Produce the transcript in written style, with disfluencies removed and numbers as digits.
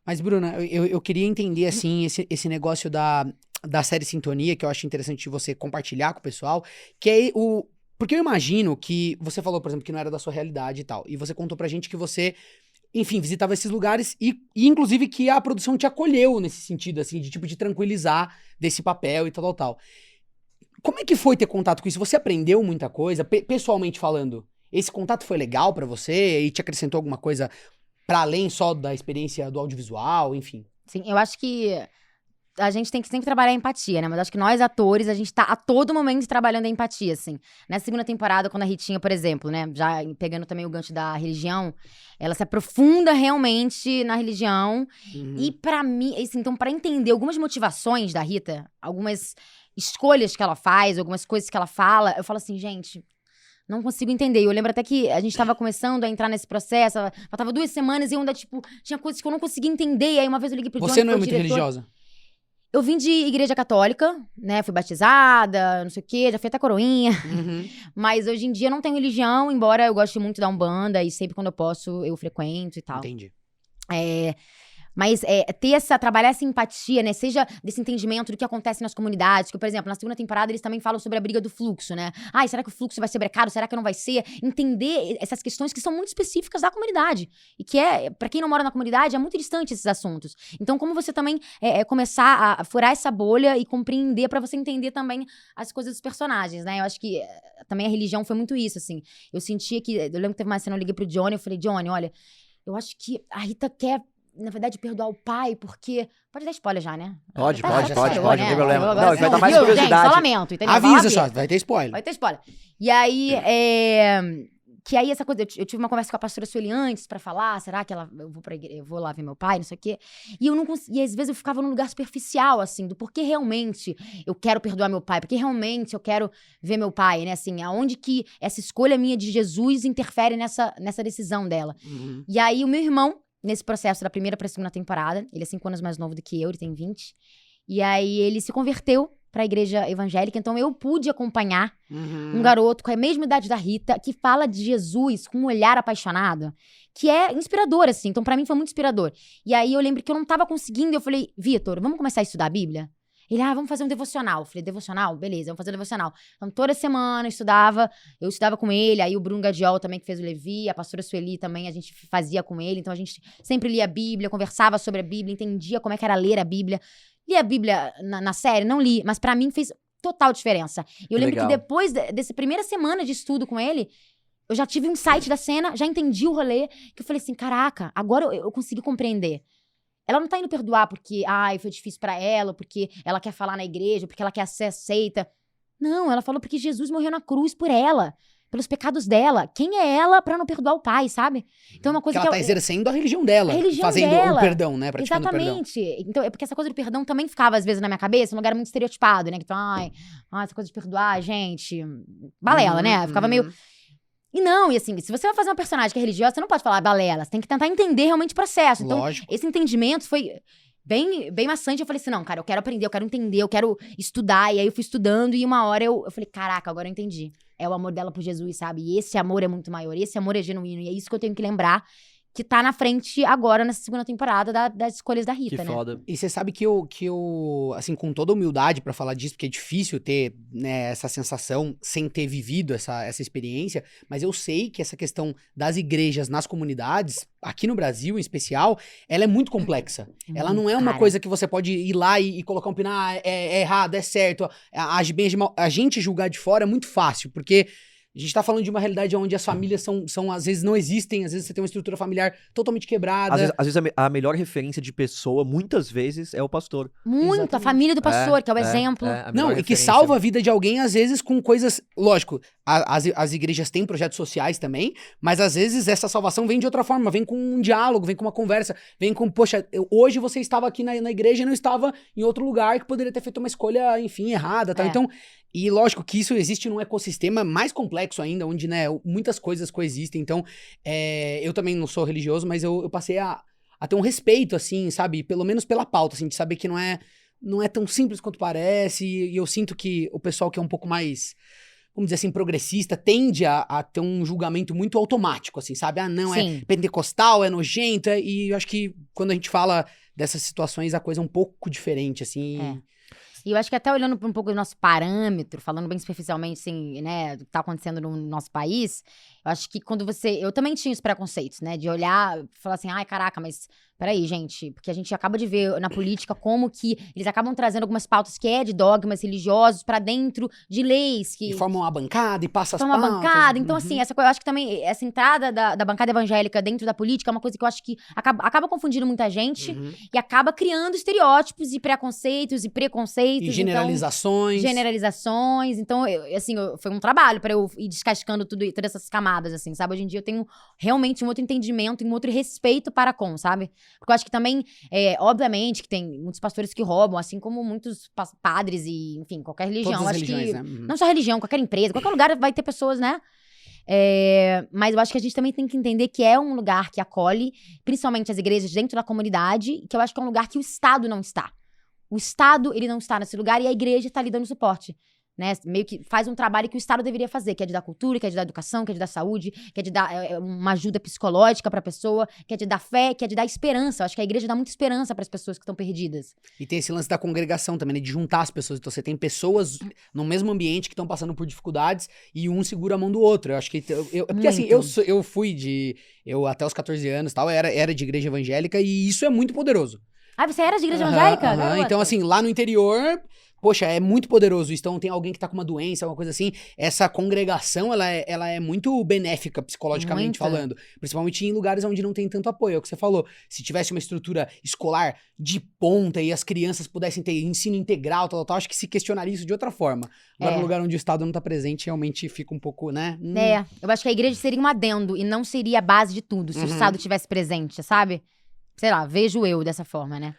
Mas, Bruna, eu queria entender, assim, esse negócio da série Sintonia, que eu acho interessante você compartilhar com o pessoal, que é o... Porque eu imagino que você falou, por exemplo, que não era da sua realidade e tal, e você contou pra gente que você, enfim, visitava esses lugares e inclusive, que a produção te acolheu nesse sentido, assim, de tipo, de tranquilizar desse papel e tal, tal, tal. Como é que foi ter contato com isso? Você aprendeu muita coisa, pessoalmente falando? Esse contato foi legal pra você e te acrescentou alguma coisa pra além só da experiência do audiovisual, enfim? Sim, eu acho que a gente tem que sempre trabalhar a empatia, né? Mas acho que nós, atores, a gente tá a todo momento trabalhando a empatia, assim. Na segunda temporada, quando a Ritinha, por exemplo, né? Já pegando também o gancho da religião, ela se aprofunda realmente na religião. E pra mim, assim, então, pra entender algumas motivações da Rita, algumas escolhas que ela faz, algumas coisas que ela fala, eu falo assim, gente, não consigo entender. Eu lembro até que a gente tava começando a entrar nesse processo, faltava 2 semanas e eu ainda, tipo, tinha coisas que eu não conseguia entender. E aí uma vez eu liguei pro Johnny, Você não que é foi o muito diretor. religiosa? Eu vim de igreja católica, né? Fui batizada, não sei o quê, já fui até coroinha. Mas hoje em dia eu não tenho religião, embora eu goste muito da Umbanda e sempre quando eu posso eu frequento e tal. Entendi. Mas trabalhar essa empatia, né? Seja desse entendimento do que acontece nas comunidades. Que, por exemplo, na segunda temporada eles também falam sobre a briga do fluxo, né? Ai, será que o fluxo vai ser brecado? Será que não vai ser? Entender essas questões que são muito específicas da comunidade. E que pra quem não mora na comunidade, é muito distante esses assuntos. Então, como você também começar a furar essa bolha e compreender pra você entender também as coisas dos personagens, né? Eu acho que também a religião foi muito isso, assim. Eu sentia que... Eu lembro que teve uma cena, eu liguei pro Johnny, eu falei, Johnny, olha, eu acho que a Rita quer, na verdade, perdoar o pai, porque... Pode dar spoiler já, né? Pode, Já pode, spoilou, não né? tem problema. Agora Não, você vai dar mais viu, curiosidade. Gente, só lamento, entendeu? Avisa Vai só, lá ver. vai ter spoiler. Vai ter spoiler. E aí, que aí essa coisa, eu tive uma conversa com a pastora Sueli antes pra falar, será que eu vou pra igreja, eu vou lá ver meu pai, não sei o quê. E eu não conseguia, e às vezes eu ficava num lugar superficial, assim, do porquê realmente eu quero perdoar meu pai, porque realmente eu quero ver meu pai, né, assim, aonde que essa escolha minha de Jesus interfere nessa decisão dela. E aí o meu irmão, nesse processo da primeira pra segunda temporada, ele é 5 anos mais novo do que eu, ele tem 20, e aí ele se converteu pra igreja evangélica, então eu pude acompanhar um garoto com a mesma idade da Rita, que fala de Jesus com um olhar apaixonado, que é inspirador, assim. Então, pra mim, foi muito inspirador. E aí, eu lembro que eu não tava conseguindo, eu falei, Vitor, vamos começar a estudar a Bíblia? Ele, vamos fazer um devocional. Eu falei, devocional? Beleza, vamos fazer um devocional. Então, toda semana eu estudava com ele, aí o Bruno Gadiol também, que fez o Levi, a pastora Sueli também, a gente fazia com ele. Então, a gente sempre lia a Bíblia, conversava sobre a Bíblia, entendia como é que era ler a Bíblia. Li a Bíblia na série? Não li, mas pra mim fez total diferença. E eu lembro que depois dessa primeira semana de estudo com ele, eu já tive um insight da cena, já entendi o rolê, que eu falei assim, caraca, agora eu consegui compreender. Ela não tá indo perdoar porque, foi difícil pra ela, porque ela quer falar na igreja, porque ela quer ser aceita. Não, ela falou porque Jesus morreu na cruz por ela, pelos pecados dela. Quem é ela pra não perdoar o pai, sabe? Então é uma coisa que ela tá exercendo a religião dela. A religião fazendo dela. o perdão, né? Praticando Exatamente. o perdão. Então, é porque essa coisa do perdão também ficava, às vezes, na minha cabeça, um lugar muito estereotipado, né? Que fala, essa coisa de perdoar, gente, balela, né? Ficava meio... E não, e assim, se você vai fazer uma personagem que é religiosa, você não pode falar balela, você tem que tentar entender realmente o processo. Então, Lógico. Esse entendimento foi bem, bem maçante. Eu falei assim, não, cara, eu quero aprender, eu quero entender, eu quero estudar. E aí eu fui estudando e uma hora eu falei, caraca, agora eu entendi. É o amor dela por Jesus, sabe? E esse amor é muito maior, esse amor é genuíno. E é isso que eu tenho que lembrar, que tá na frente agora, nessa segunda temporada, das escolhas da Rita, Que né? foda. E você sabe que eu, assim, com toda humildade pra falar disso, porque é difícil ter, né, essa sensação sem ter vivido essa experiência, mas eu sei que essa questão das igrejas nas comunidades, aqui no Brasil em especial, ela é muito complexa. Ela não é uma coisa que você pode ir lá e colocar um pino, é errado, é certo. A gente julgar de fora é muito fácil, porque... A gente tá falando de uma realidade onde as famílias são às vezes, não existem. Às vezes você tem uma estrutura familiar totalmente quebrada. Às vezes a melhor referência de pessoa, muitas vezes, é o pastor. Muito, Exatamente. a família do pastor, que é o exemplo. Não, e que salva a vida de alguém, às vezes, com coisas... Lógico, as igrejas têm projetos sociais também, mas às vezes essa salvação vem de outra forma, vem com um diálogo, vem com uma conversa, vem com, poxa, hoje você estava aqui na igreja e não estava em outro lugar que poderia ter feito uma escolha, enfim, errada, tal. Então, e lógico que isso existe num ecossistema mais complexo ainda, onde, né, muitas coisas coexistem. Então, eu também não sou religioso, mas eu passei a ter um respeito, assim, sabe? Pelo menos pela pauta, assim, de saber que não é tão simples quanto parece. E eu sinto que o pessoal que é um pouco mais vamos dizer assim, progressista, tende a ter um julgamento muito automático, assim, sabe? Ah, não, Sim. é pentecostal, é nojento, e eu acho que quando a gente fala dessas situações, a coisa é um pouco diferente, assim. É. E eu acho que até olhando para um pouco do nosso parâmetro, falando bem superficialmente, assim, né, do que tá acontecendo no nosso país, eu acho que quando você... Eu também tinha os preconceitos, né, de olhar e falar assim, ai, caraca, mas peraí, gente, porque a gente acaba de ver na política como que eles acabam trazendo algumas pautas que é de dogmas religiosos pra dentro de leis que... E formam uma bancada e passa as São uma pautas. bancada. Então, Uhum. assim, eu acho que também essa entrada da bancada evangélica dentro da política é uma coisa que eu acho que acaba confundindo muita gente Uhum. e acaba criando estereótipos e preconceitos e preconceitos. E generalizações. Generalizações. Então, foi um trabalho pra eu ir descascando todas essas camadas, assim, sabe? Hoje em dia eu tenho realmente um outro entendimento e um outro respeito para com, sabe? Porque eu acho que também, obviamente, que tem muitos pastores que roubam, assim como muitos padres e, enfim, qualquer religião. Todas as Acho religiões, que né? Uhum. não só religião, qualquer empresa, qualquer lugar vai ter pessoas, né? Mas eu acho que a gente também tem que entender que é um lugar que acolhe, principalmente as igrejas dentro da comunidade, que eu acho que é um lugar que o Estado não está. O Estado, ele não está nesse lugar e a igreja está ali dando suporte, né? Meio que faz um trabalho que o Estado deveria fazer, que é de dar cultura, que é de dar educação, que é de dar saúde, que é de dar uma ajuda psicológica pra pessoa, que é de dar fé, que é de dar esperança. Eu acho que a igreja dá muita esperança pras pessoas que estão perdidas. E tem esse lance da congregação também, né? De juntar as pessoas. Então você tem pessoas no mesmo ambiente que estão passando por dificuldades e um segura a mão do outro. Eu acho que... porque assim, eu fui de... Eu até os 14 anos e tal, era de igreja evangélica e isso é muito poderoso. Ah, você era de igreja Aham, evangélica? aham. Garota? Então assim, lá no interior... Poxa, é muito poderoso isso. Então tem alguém que tá com uma doença, alguma coisa assim. Essa congregação, ela é muito benéfica psicologicamente Muito. falando. Principalmente em lugares onde não tem tanto apoio. É o que você falou. Se tivesse uma estrutura escolar de ponta e as crianças pudessem ter ensino integral, tal, acho que se questionaria isso de outra forma. Agora, no lugar onde o Estado não tá presente, realmente fica um pouco, né? Eu acho que a igreja seria um adendo e não seria a base de tudo, se o Estado tivesse presente, sabe? Sei lá, vejo eu dessa forma, né?